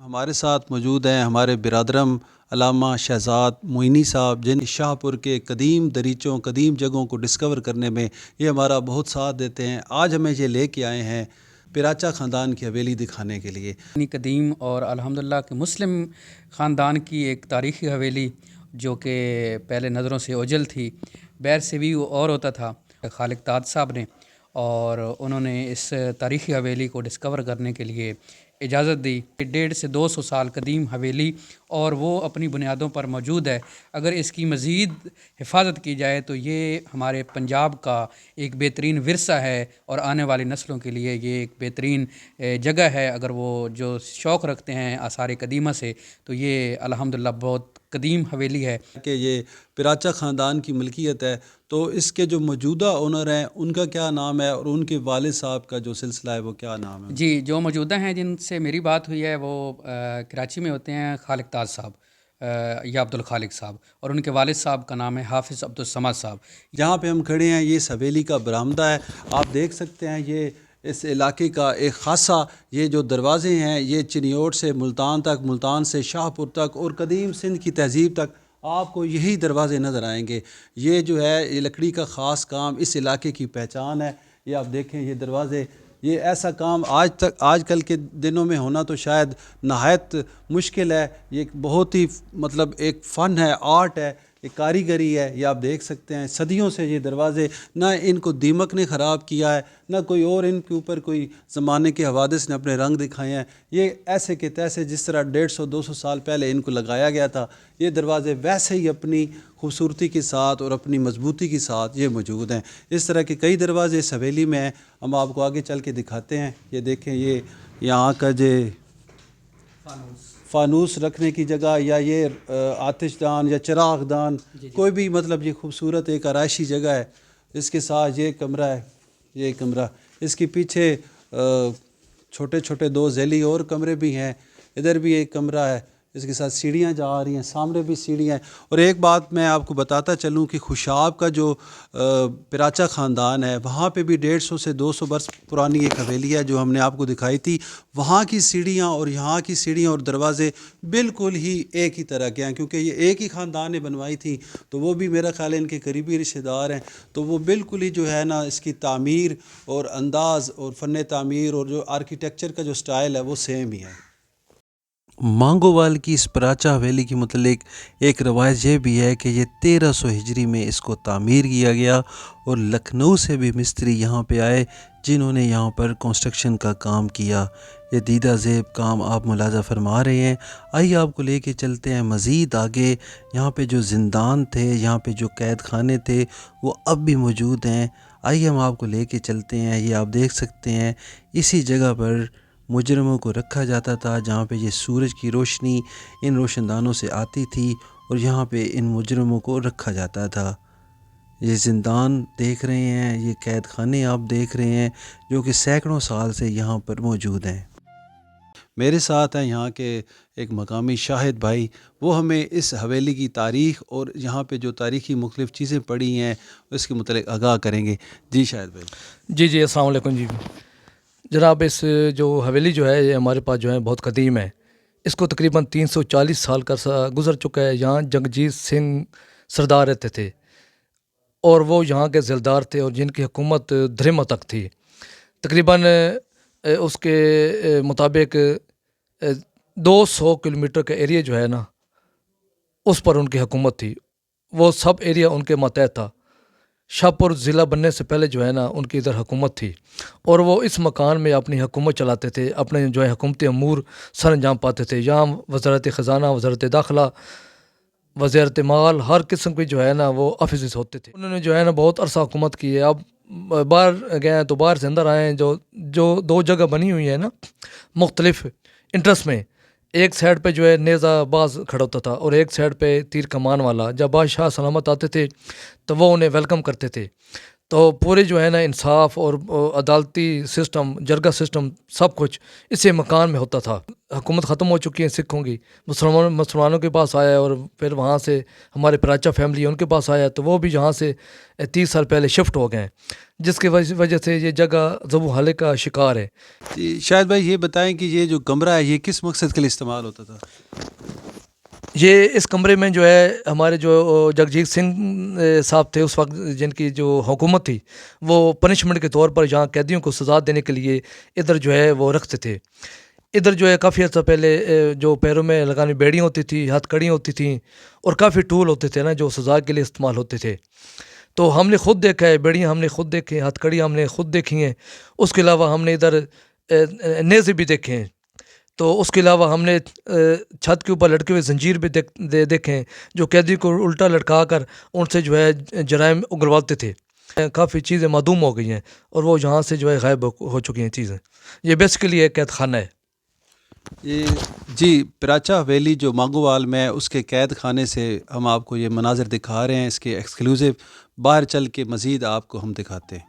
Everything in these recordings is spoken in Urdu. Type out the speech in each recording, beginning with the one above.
ہمارے ساتھ موجود ہیں ہمارے برادرم علامہ شہزاد معینی صاحب، جن شاہ پور کے قدیم دریچوں قدیم جگہوں کو ڈسکور کرنے میں یہ ہمارا بہت ساتھ دیتے ہیں۔ آج ہمیں یہ لے کے آئے ہیں پراچا خاندان کی حویلی دکھانے کے لیے۔ اتنی قدیم اور الحمدللہ کہ مسلم خاندان کی ایک تاریخی حویلی جو کہ پہلے نظروں سے اوجھل تھی، بیر سے بھی وہ اور ہوتا تھا۔ خالق تاج صاحب نے اور انہوں نے اس تاریخی حویلی کو ڈسکور کرنے کے لیے اجازت دی۔ 150 سے 200 سال قدیم حویلی اور وہ اپنی بنیادوں پر موجود ہے۔ اگر اس کی مزید حفاظت کی جائے تو یہ ہمارے پنجاب کا ایک بہترین ورثہ ہے اور آنے والی نسلوں کے لیے یہ ایک بہترین جگہ ہے۔ اگر وہ جو شوق رکھتے ہیں آثار قدیمہ سے تو یہ الحمدللہ بہت قدیم حویلی ہے کہ یہ پراچا خاندان کی ملکیت ہے، تو اس کے جو موجودہ اونر ہیں ان کا کیا نام ہے اور ان کے والد صاحب کا جو سلسلہ ہے وہ کیا نام ہے؟ جی، جو موجودہ ہیں جن سے میری بات ہوئی ہے وہ کراچی میں ہوتے ہیں خالق تاج صاحب یا عبد الخالق صاحب، اور ان کے والد صاحب کا نام ہے حافظ عبد الصمد صاحب۔ جہاں پہ ہم کھڑے ہیں یہ اس حویلی کا برآمدہ ہے، آپ دیکھ سکتے ہیں یہ اس علاقے کا ایک خاصہ یہ جو دروازے ہیں یہ چنیوٹ سے ملتان تک، ملتان سے شاہ پور تک اور قدیم سندھ کی تہذیب تک آپ کو یہی دروازے نظر آئیں گے۔ یہ جو ہے یہ لکڑی کا خاص کام اس علاقے کی پہچان ہے۔ یہ آپ دیکھیں یہ دروازے، یہ ایسا کام آج کل کے دنوں میں ہونا تو شاید نہایت مشکل ہے۔ یہ ایک بہت ہی مطلب ایک فن ہے، آرٹ ہے، ایک کاریگری ہے۔ یہ آپ دیکھ سکتے ہیں صدیوں سے یہ دروازے، نہ ان کو دیمک نے خراب کیا ہے، نہ کوئی اور ان کے اوپر کوئی زمانے کے حوادث نے اپنے رنگ دکھائے ہیں۔ یہ ایسے کے تیسے جس طرح 150-200 سال پہلے ان کو لگایا گیا تھا، یہ دروازے ویسے ہی اپنی خوبصورتی کے ساتھ اور اپنی مضبوطی کے ساتھ یہ موجود ہیں۔ اس طرح کے کئی دروازے اس حویلی میں ہیں، ہم آپ کو آگے چل کے دکھاتے ہیں۔ یہ دیکھیں یہ یہاں کا جو فانوس رکھنے کی جگہ یا یہ آتش دان یا چراغ دان، کوئی بھی مطلب یہ خوبصورت ایک آرائشی جگہ ہے۔ اس کے ساتھ یہ کمرہ ہے، یہ کمرہ، اس کے پیچھے چھوٹے چھوٹے 2 ذیلی اور کمرے بھی ہیں، ادھر بھی ایک کمرہ ہے، اس کے ساتھ سیڑھیاں جا رہی ہیں، سامنے بھی سیڑھیاں ہیں۔ اور ایک بات میں آپ کو بتاتا چلوں کہ خوشاب کا جو پراچا خاندان ہے وہاں پہ بھی 150 سے 200 برس پرانی ایک حویلی ہے جو ہم نے آپ کو دکھائی تھی۔ وہاں کی سیڑھیاں اور یہاں کی سیڑھیاں اور دروازے بالکل ہی ایک ہی طرح کے ہیں، کیونکہ یہ ایک ہی خاندان نے بنوائی تھی، تو وہ بھی میرا خیال ہے ان کے قریبی رشتہ دار ہیں، تو وہ بالکل ہی جو ہے نا اس کی تعمیر اور انداز اور فن تعمیر اور جو آرکیٹیکچر کا جو سٹائل ہے وہ سیم ہی ہے۔ مانگووال کی اس پراچا حویلی کے متعلق ایک روایت یہ بھی ہے کہ یہ 1300 ہجری میں اس کو تعمیر کیا گیا اور لکھنؤ سے بھی مستری یہاں پہ آئے جنہوں نے یہاں پر کنسٹرکشن کا کام کیا۔ یہ دیدہ زیب کام آپ ملاحظہ فرما رہے ہیں۔ آئیے آپ کو لے کے چلتے ہیں مزید آگے۔ یہاں پہ جو زندان تھے، یہاں پہ جو قید خانے تھے وہ اب بھی موجود ہیں۔ آئیے ہم آپ کو لے کے چلتے ہیں۔ یہ آپ دیکھ سکتے ہیں اسی جگہ پر مجرموں کو رکھا جاتا تھا جہاں پہ یہ سورج کی روشنی ان روشن دانوں سے آتی تھی اور یہاں پہ ان مجرموں کو رکھا جاتا تھا۔ یہ زندان دیکھ رہے ہیں، یہ قید خانے آپ دیکھ رہے ہیں جو کہ سینکڑوں سال سے یہاں پر موجود ہیں۔ میرے ساتھ ہیں یہاں کے ایک مقامی شاہد بھائی، وہ ہمیں اس حویلی کی تاریخ اور یہاں پہ جو تاریخی مختلف چیزیں پڑی ہیں اس کے متعلق آگاہ کریں گے۔ جی شاہد بھائی۔ جی السلام علیکم۔ جی جناب، اس جو حویلی جو ہے یہ ہمارے پاس جو ہے بہت قدیم ہے۔ اس کو تقریباً 340 سال کا گزر چکا ہے۔ یہاں جگجیت سنگھ سردار رہتے تھے اور وہ یہاں کے ذمہ تھے اور جن کی حکومت دھرما تک تھی۔ تقریباً اس کے مطابق 200 کلومیٹر کا ایریا جو ہے نا اس پر ان کی حکومت تھی، وہ سب ایریا ان کے ماتحت تھا۔ شاہپور ضلع بننے سے پہلے جو ہے نا ان کی ادھر حکومت تھی اور وہ اس مکان میں اپنی حکومت چلاتے تھے، اپنے جو ہے حکومتی امور سر انجام پاتے تھے۔ یہاں وزارت خزانہ، وزارت داخلہ، وزارت مال، ہر قسم کی جو ہے نا وہ آفیسز ہوتے تھے۔ انہوں نے جو ہے نا بہت عرصہ حکومت کی ہے۔ اب باہر گئے ہیں تو باہر سے اندر آئے ہیں۔ جو 2 جگہ بنی ہوئی ہے نا مختلف انٹرسٹ میں، ایک سائڈ پہ جو ہے نیزہ باز کھڑا ہوتا تھا اور ایک سائڈ پہ تیر کمان والا۔ جب بادشاہ سلامت آتے تھے تو وہ انہیں ویلکم کرتے تھے۔ تو پورے جو ہے نا انصاف اور عدالتی سسٹم، جرگہ سسٹم، سب کچھ اسی مکان میں ہوتا تھا. حکومت ختم ہو چکی ہے سکھوں کی، مسلمانوں کے پاس آیا، اور پھر وہاں سے ہمارے پراچا فیملی ان کے پاس آیا، تو وہ بھی یہاں سے 30 سال پہلے شفٹ ہو گئے ہیں، جس کی وجہ سے یہ جگہ ذبح حالے کا شکار ہے. جی شاہد بھائی، یہ بتائیں کہ یہ جو کمرہ ہے یہ کس مقصد کے لیے استعمال ہوتا تھا؟ یہ اس کمرے میں جو ہے ہمارے جو جگجیت سنگھ صاحب تھے اس وقت، جن کی جو حکومت تھی، وہ پنشمنٹ کے طور پر یہاں قیدیوں کو سزا دینے کے لیے ادھر جو ہے وہ رکھتے تھے. ادھر جو ہے کافی عرصہ پہلے جو پیروں میں لگانے بیڑیاں ہوتی تھی، ہاتھ کڑیاں ہوتی تھیں، اور کافی ٹول ہوتے تھے نا جو سزا کے لیے استعمال ہوتے تھے. تو ہم نے خود دیکھا ہے، بیڑیاں ہم نے خود دیکھے ہیں، ہاتھ کڑیاں ہم نے خود دیکھی ہیں. اس کے علاوہ ہم نے ادھر نیزے بھی دیکھے ہیں. تو اس کے علاوہ ہم نے چھت کے اوپر لٹکے ہوئے زنجیر بھی دیکھے ہیں، جو قیدی کو الٹا لٹکا کر ان سے جو ہے جرائم اگلواتے تھے. کافی چیزیں معدوم ہو گئی ہیں، اور وہ یہاں سے جو ہے غائب ہو چکی ہیں چیزیں. یہ بیسیکلی ایک قید خانہ ہے. یہ جی پراچا حویلی جو مانگووال میں ہے، اس کے قید خانے سے ہم آپ کو یہ مناظر دکھا رہے ہیں. اس کے ایکسکلوزیو باہر چل کے مزید آپ کو ہم دکھاتے ہیں.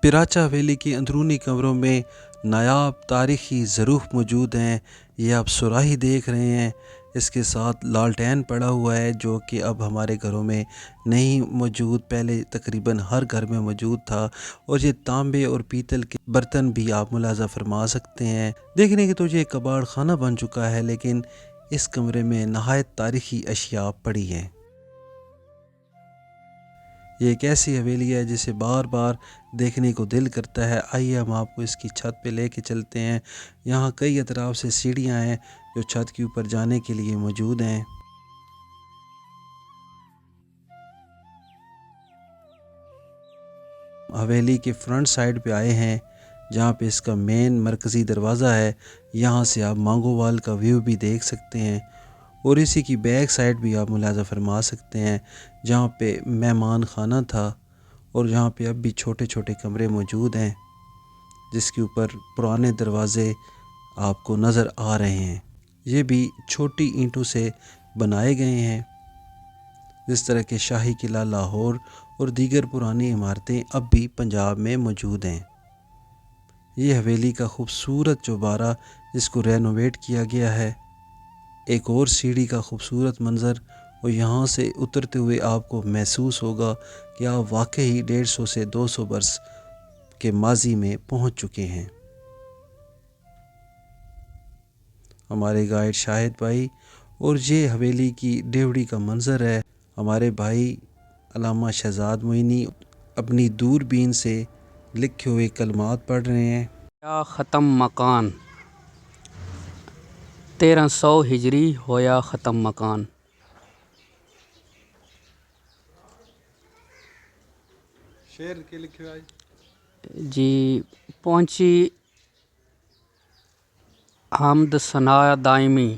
پراچا حویلی کے اندرونی کمروں میں نایاب تاریخی ظروف موجود ہیں. یہ آپ سراہی دیکھ رہے ہیں، اس کے ساتھ لالٹین پڑا ہوا ہے جو کہ اب ہمارے گھروں میں نہیں موجود، پہلے تقریباً ہر گھر میں موجود تھا. اور یہ تانبے اور پیتل کے برتن بھی آپ ملاحظہ فرما سکتے ہیں. دیکھنے کے تو یہ کباڑ خانہ بن چکا ہے، لیکن اس کمرے میں نہایت تاریخی اشیاء پڑی ہیں. یہ ایک ایسی حویلی ہے جسے بار بار دیکھنے کو دل کرتا ہے. آئیے ہم آپ کو اس کی چھت پہ لے کے چلتے ہیں. یہاں کئی اطراف سے سیڑھیاں ہیں جو چھت کے اوپر جانے کے لیے موجود ہیں. حویلی کے فرنٹ سائڈ پہ آئے ہیں جہاں پہ اس کا مین مرکزی دروازہ ہے. یہاں سے آپ مانگووال کا ویو بھی دیکھ سکتے ہیں، اور اسی کی بیک سائڈ بھی آپ ملاحظہ فرما سکتے ہیں جہاں پہ مہمان خانہ تھا، اور جہاں پہ اب بھی چھوٹے چھوٹے کمرے موجود ہیں جس کے اوپر پرانے دروازے آپ کو نظر آ رہے ہیں. یہ بھی چھوٹی اینٹوں سے بنائے گئے ہیں، جس طرح کے شاہی قلعہ لاہور اور دیگر پرانی عمارتیں اب بھی پنجاب میں موجود ہیں. یہ حویلی کا خوبصورت چوبارہ جس کو رینوویٹ کیا گیا ہے. ایک اور سیڑھی کا خوبصورت منظر، اور یہاں سے اترتے ہوئے آپ کو محسوس ہوگا کہ آپ واقعی 150 سے 200 برس کے ماضی میں پہنچ چکے ہیں. ہمارے گائیڈ شاہد بھائی، اور یہ حویلی کی ڈیوڑی کا منظر ہے. ہمارے بھائی علامہ شہزاد معینی اپنی دوربین سے لکھے ہوئے کلمات پڑھ رہے ہیں. یا ختم مکان 1300 ہجری ہویا ختم مکان. شعر کے لکھے ہوئے جی پہنچی حمد ثنا دائمی